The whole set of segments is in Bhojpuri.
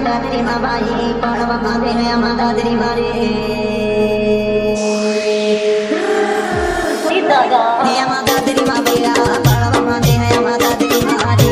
माता तेरी माँ बाई पड़वा माते हैं माता तेरी मारे दादा माता तेरी माँ भैया पड़वा माते हैं माता तेरी मारे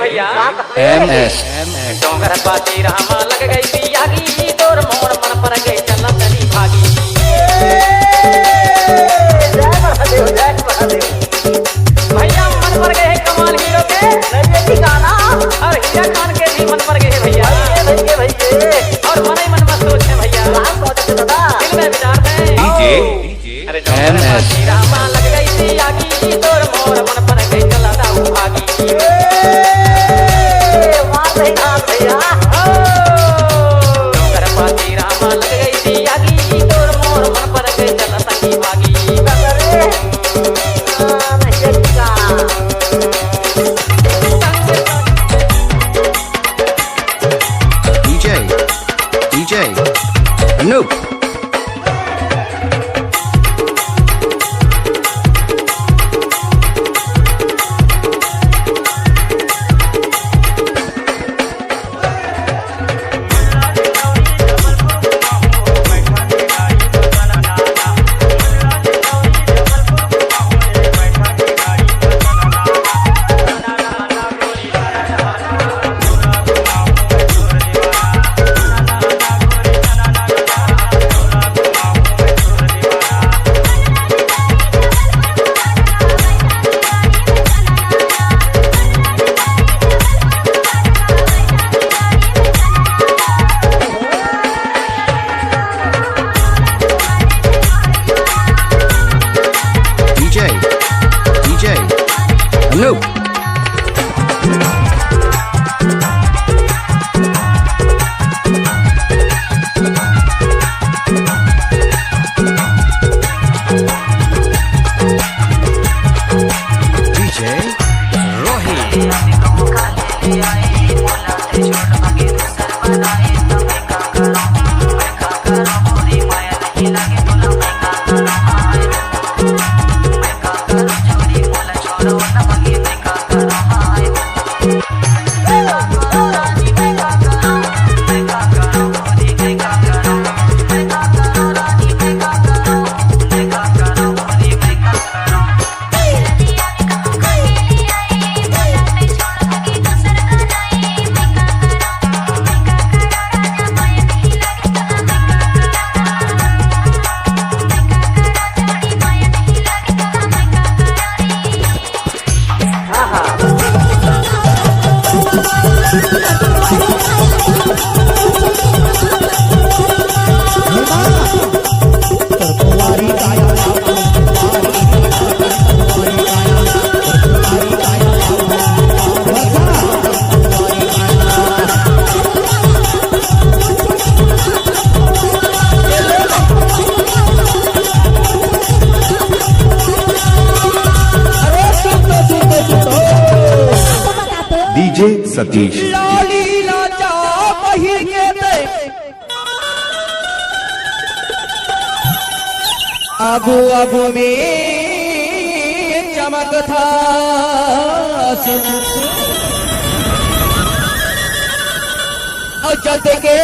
MS डोंगर पाती रामा लग गई पियागी तोर मोर मन पर गई चल तनी भागी जय महादेव भैया मन पर गए कमाल हीरो के नये गाना और हीरा खान के भी मन पर गए भैया और मन ही मन में सोच है भैया दिल में विचार है डीजे अरे डोंगर पाती रामा लग गई पियागी तोर मोर मन पर गई चल दाऊ भागी डोंगर पाती रामा लग गई पियागी तोर मोर मन पर गई चल तनी भागी DJ Anoop Anoop DJ Rohi DJ Satish लाली लाचा पहिए ते आगू आगू में चमक था जद के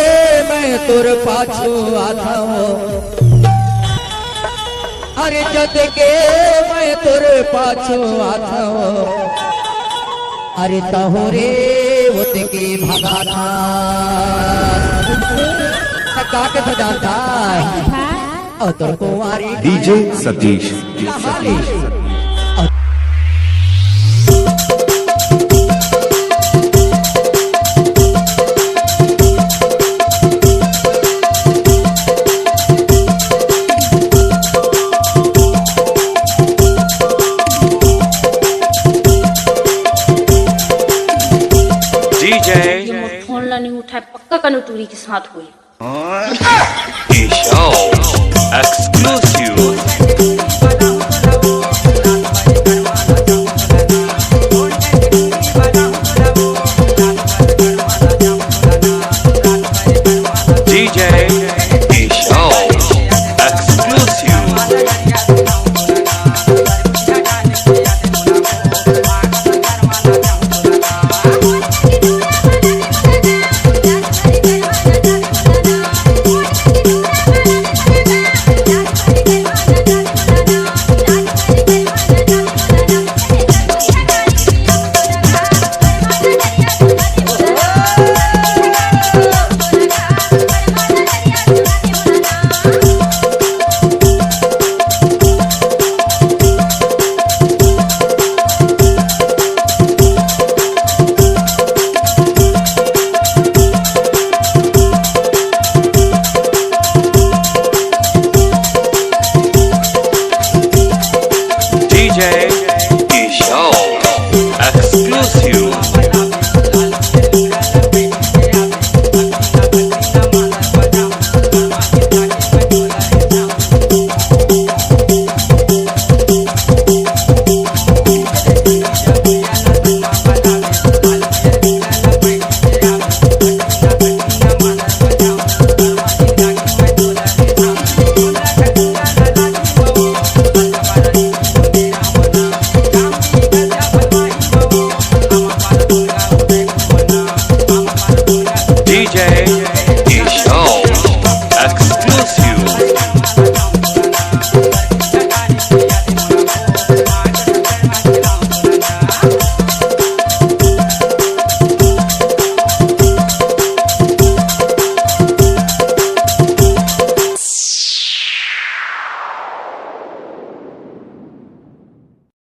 मैं तुर पाछू आता हूँ अरे जद के मैं तुर पाछू आता हूँ अरे तहोरे उतके भगा था का के सजाता और तो कुंवारी DJ Satish फोन ला नहीं उठाए पक्का कनटूरी के साथ हुई Show exclusive DJ